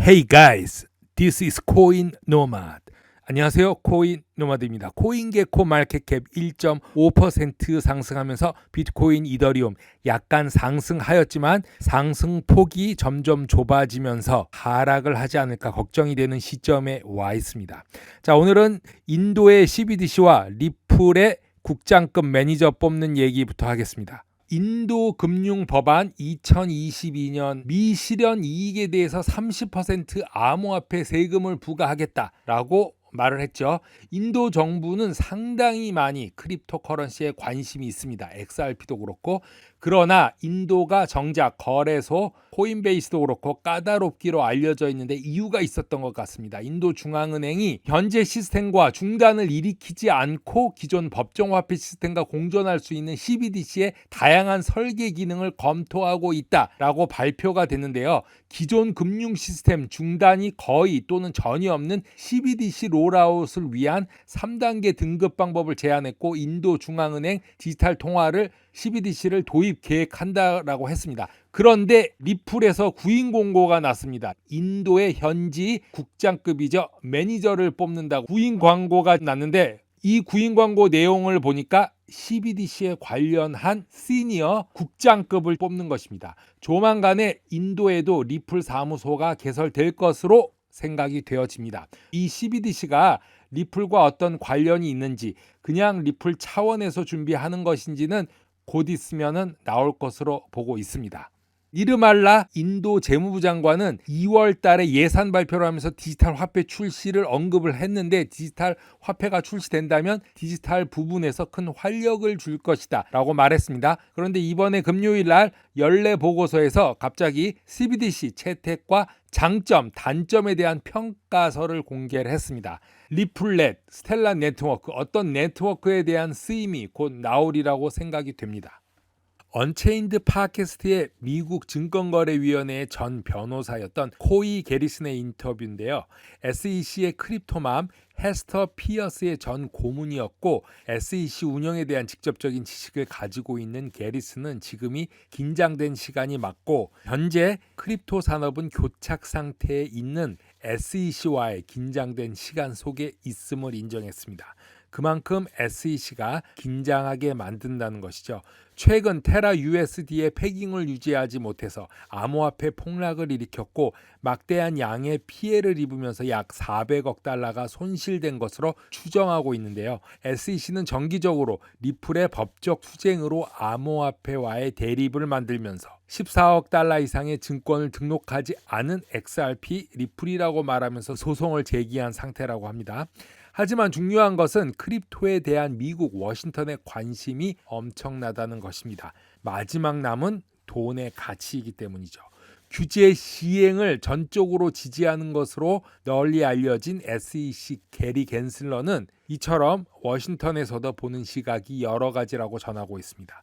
Hey guys, this is Coin Nomad. 안녕하세요, 코인 노마드입니다. 코인게코 마켓캡 1.5% 상승하면서 비트코인, 이더리움 약간 상승하였지만 상승폭이 점점 좁아지면서 하락을 하지 않을까 걱정이 되는 시점에 와 있습니다. 자, 오늘은 인도의 CBDC와 리플의 국장급 매니저 뽑는 얘기부터 하겠습니다. 인도 금융 법안 2022년 미실현 이익에 대해서 30% 암호화폐 세금을 부과하겠다라고 말을 했죠. 인도 정부는 상당히 많이 크립토커런시에 관심이 있습니다. XRP도 그렇고. 그러나 인도가 정작 거래소 코인베이스도 그렇고 까다롭기로 알려져 있는데 이유가 있었던 것 같습니다. 인도 중앙은행이 현재 시스템과 중단을 일으키지 않고 기존 법정화폐 시스템과 공존할 수 있는 CBDC의 다양한 설계 기능을 검토하고 있다라고 발표가 됐는데요. 기존 금융 시스템 중단이 거의 또는 전혀 없는 CBDC 롤아웃을 위한 3단계 등급 방법을 제안했고 인도 중앙은행 디지털 통화를 CBDC를 도입 계획한다라고 했습니다. 그런데 리플에서 구인 공고가 났습니다. 인도의 현지 국장급이죠. 매니저를 뽑는다고 구인 광고가 났는데 이 구인 광고 내용을 보니까 CBDC에 관련한 시니어 국장급을 뽑는 것입니다. 조만간에 인도에도 리플 사무소가 개설될 것으로 생각이 되어집니다. 이 CBDC가 리플과 어떤 관련이 있는지 그냥 리플 차원에서 준비하는 것인지는 곧 있으면 나올 것으로 보고 있습니다. 니르말라 인도 재무부 장관은 2월 달에 예산 발표를 하면서 디지털 화폐 출시를 언급을 했는데 디지털 화폐가 출시된다면 디지털 부분에서 큰 활력을 줄 것이다 라고 말했습니다. 그런데 이번에 금요일 날 연례 보고서에서 갑자기 CBDC 채택과 장점, 단점에 대한 평가서를 공개를 했습니다. 리플렛, 스텔라 네트워크, 어떤 네트워크에 대한 쓰임이 곧 나오리라고 생각이 됩니다. 언체인드 팟캐스트의 미국 증권거래위원회의 전 변호사였던 코이 게리슨의 인터뷰인데요. SEC의 크립토맘 헤스터 피어스의 전 고문이었고 SEC 운영에 대한 직접적인 지식을 가지고 있는 게리슨은 지금이 긴장된 시간이 맞고 현재 크립토 산업은 교착 상태에 있는 SEC와의 긴장된 시간 속에 있음을 인정했습니다. 그만큼 SEC가 긴장하게 만든다는 것이죠. 최근 테라 USD의 패깅을 유지하지 못해서 암호화폐 폭락을 일으켰고 막대한 양의 피해를 입으면서 약 400억 달러가 손실된 것으로 추정하고 있는데요. SEC는 정기적으로 리플의 법적 투쟁으로 암호화폐와의 대립을 만들면서 14억 달러 이상의 증권을 등록하지 않은 XRP 리플이라고 말하면서 소송을 제기한 상태라고 합니다. 하지만 중요한 것은 크립토에 대한 미국 워싱턴의 관심이 엄청나다는 것입니다. 마지막 남은 돈의 가치이기 때문이죠. 규제 시행을 전적으로 지지하는 것으로 널리 알려진 SEC 게리 겐슬러는 이처럼 워싱턴에서도 보는 시각이 여러 가지라고 전하고 있습니다.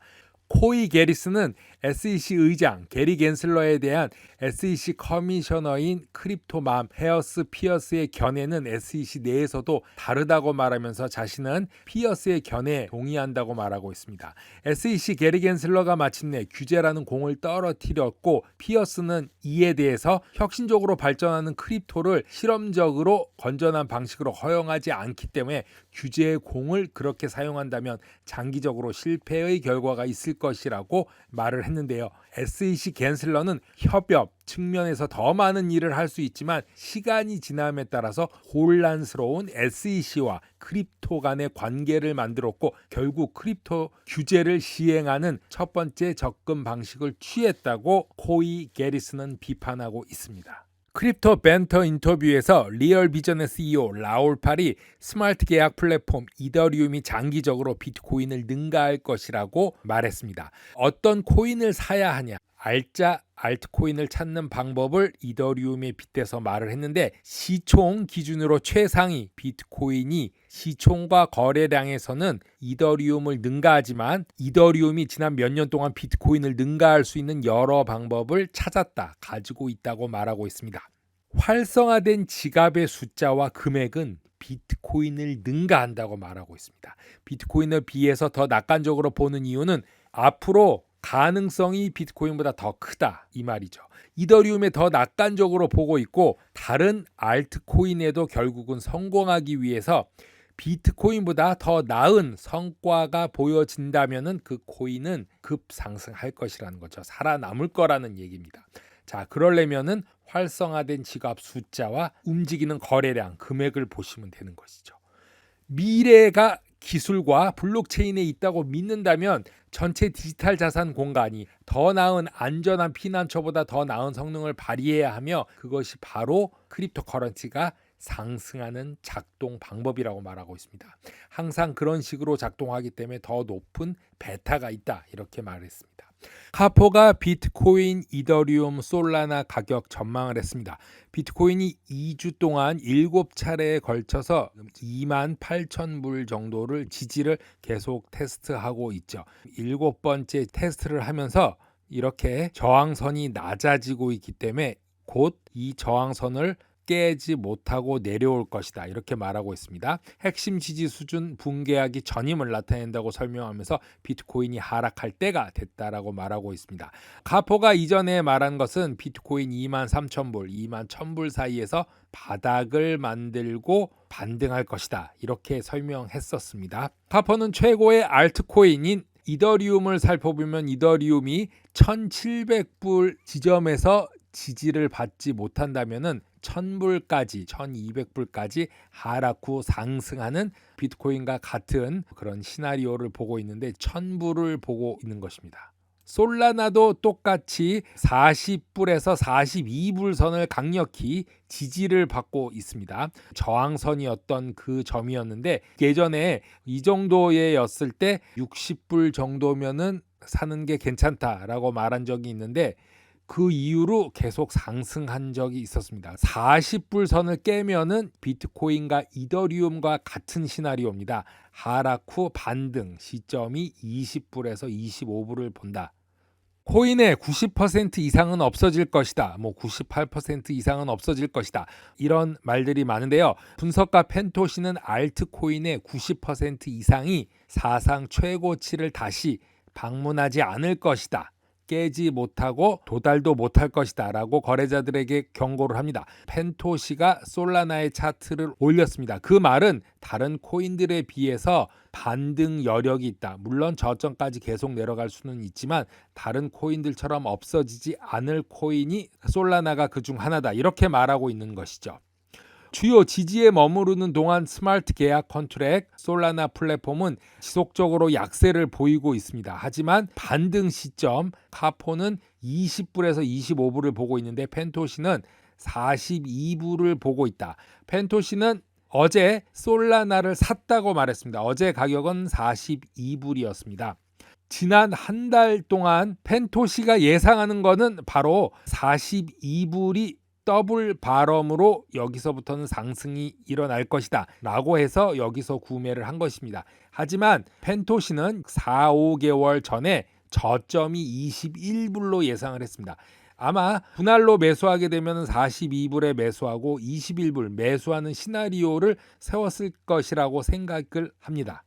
코이 게리슨은 SEC 의장 게리 겐슬러에 대한 SEC 커미셔너인 크립토맘 헤어스 피어스의 견해는 SEC 내에서도 다르다고 말하면서 자신은 피어스의 견해에 동의한다고 말하고 있습니다. SEC 게리 겐슬러가 마침내 규제라는 공을 떨어뜨렸고 피어스는 이에 대해서 혁신적으로 발전하는 크립토를 실험적으로 건전한 방식으로 허용하지 않기 때문에 규제의 공을 그렇게 사용한다면 장기적으로 실패의 결과가 있을 것이라고 말을 했는데요. SEC 겐슬러는 협업 측면에서 더 많은 일을 할 수 있지만 시간이 지남에 따라서 혼란스러운 SEC와 크립토 간의 관계를 만들었고 결국 크립토 규제를 시행하는 첫 번째 접근 방식을 취했다고 코이 게리슨은 비판하고 있습니다. 크립토 벤터 인터뷰에서 리얼비전의 CEO 라울 팔이 스마트 계약 플랫폼 이더리움이 장기적으로 비트코인을 능가할 것이라고 말했습니다. 어떤 코인을 사야 하냐? 알짜 알트코인을 찾는 방법을 이더리움에 빗대서 말을 했는데 시총 기준으로 최상위 비트코인이 시총과 거래량에서는 이더리움을 능가하지만 이더리움이 지난 몇 년 동안 비트코인을 능가할 수 있는 여러 방법을 찾았다, 가지고 있다고 말하고 있습니다. 활성화된 지갑의 숫자와 금액은 비트코인을 능가한다고 말하고 있습니다. 비트코인을 비해서 더 낙관적으로 보는 이유는 앞으로 가능성이 비트코인보다 더 크다 이 말이죠. 이더리움에 더 낙관적으로 보고 있고 다른 알트코인에도 결국은 성공하기 위해서 비트코인보다 더 나은 성과가 보여진다면은 그 코인은 급상승할 것이라는 거죠. 살아남을 거라는 얘기입니다. 자, 그러려면은 활성화된 지갑 숫자와 움직이는 거래량, 금액을 보시면 되는 것이죠. 미래가 기술과 블록체인에 있다고 믿는다면 전체 디지털 자산 공간이 더 나은 안전한 피난처보다 더 나은 성능을 발휘해야 하며 그것이 바로 크립토커런시가 상승하는 작동 방법이라고 말하고 있습니다. 항상 그런 식으로 작동하기 때문에 더 높은 베타가 있다 이렇게 말했습니다. 카포가 비트코인, 이더리움, 솔라나 가격 전망을 했습니다. 비트코인이 2주 동안 7차례에 걸쳐서 28,000불 정도를 지지를 계속 테스트하고 있죠. 7번째 테스트를 하면서 이렇게 저항선이 낮아지고 있기 때문에 곧 이 저항선을 깨지 못하고 내려올 것이다 이렇게 말하고 있습니다. 핵심 지지 수준 붕괴하기 전임을 나타낸다고 설명하면서 비트코인이 하락할 때가 됐다라고 말하고 있습니다. 카포가 이전에 말한 것은 비트코인 23,000불, 21,000불 사이에서 바닥을 만들고 반등할 것이다 이렇게 설명했었습니다. 카포는 최고의 알트코인인 이더리움을 살펴보면 이더리움이 1,700불 지점에서 지지를 받지 못한다면은 1,000불까지 1,200불까지 하락 후 상승하는 비트코인과 같은 그런 시나리오를 보고 있는데 1,000불을 보고 있는 것입니다. 솔라나도 똑같이 40불에서 42불 선을 강력히 지지를 받고 있습니다. 저항선이었던 그 점이었는데 예전에 이 정도였을 때 60불 정도면은 사는 게 괜찮다라고 말한 적이 있는데 그 이후로 계속 상승한 적이 있었습니다. 40불 선을 깨면은 비트코인과 이더리움과 같은 시나리오입니다. 하락 후 반등 시점이 20불에서 25불을 본다. 코인의 90% 이상은 없어질 것이다. 98% 이상은 없어질 것이다. 이런 말들이 많은데요. 분석가 펜토시는 알트코인의 90% 이상이 사상 최고치를 다시 방문하지 않을 것이다. 깨지 못하고 도달도 못할 것이다 라고 거래자들에게 경고를 합니다. 펜토시가 솔라나의 차트를 올렸습니다. 그 말은 다른 코인들에 비해서 반등 여력이 있다. 물론 저점까지 계속 내려갈 수는 있지만 다른 코인들처럼 없어지지 않을 코인이 솔라나가 그중 하나다. 이렇게 말하고 있는 것이죠. 주요 지지에 머무르는 동안 스마트 계약 컨트랙 솔라나 플랫폼은 지속적으로 약세를 보이고 있습니다. 하지만 반등 시점 카포는 20불에서 25불을 보고 있는데 펜토시는 42불을 보고 있다. 펜토시는 어제 솔라나를 샀다고 말했습니다. 어제 가격은 42불이었습니다. 지난 한 달 동안 펜토시가 예상하는 것은 바로 42불이 더블 바럼으로 여기서부터는 상승이 일어날 것이다 라고 해서 여기서 구매를 한 것입니다. 하지만 펜토시는 4-5개월 전에 저점이 21불로 예상을 했습니다. 아마 분할로 매수하게 되면 42불에 매수하고 21불 매수하는 시나리오를 세웠을 것이라고 생각을 합니다.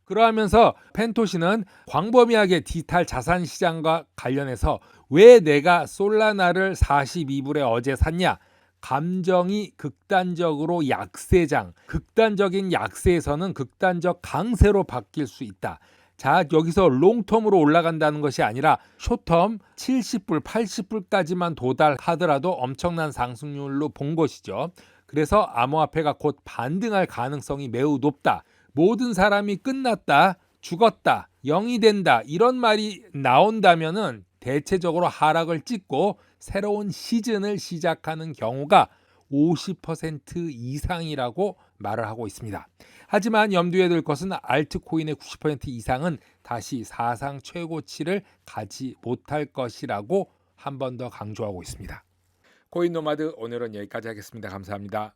그러하면서 펜토시는 광범위하게 디지털 자산 시장과 관련해서 왜 내가 솔라나를 42불에 어제 샀냐? 감정이 극단적으로 약세장, 극단적인 약세에서는 극단적 강세로 바뀔 수 있다. 자, 여기서 롱텀으로 올라간다는 것이 아니라 숏텀 70불, 80불까지만 도달하더라도 엄청난 상승률로 본 것이죠. 그래서 암호화폐가 곧 반등할 가능성이 매우 높다. 모든 사람이 끝났다, 죽었다, 0이 된다 이런 말이 나온다면은 대체적으로 하락을 찍고 새로운 시즌을 시작하는 경우가 50% 이상이라고 말을 하고 있습니다. 하지만 염두에 둘 것은 알트코인의 90% 이상은 다시 사상 최고치를 가지 못할 것이라고 한 번 더 강조하고 있습니다. 코인 노마드 오늘은 여기까지 하겠습니다. 감사합니다.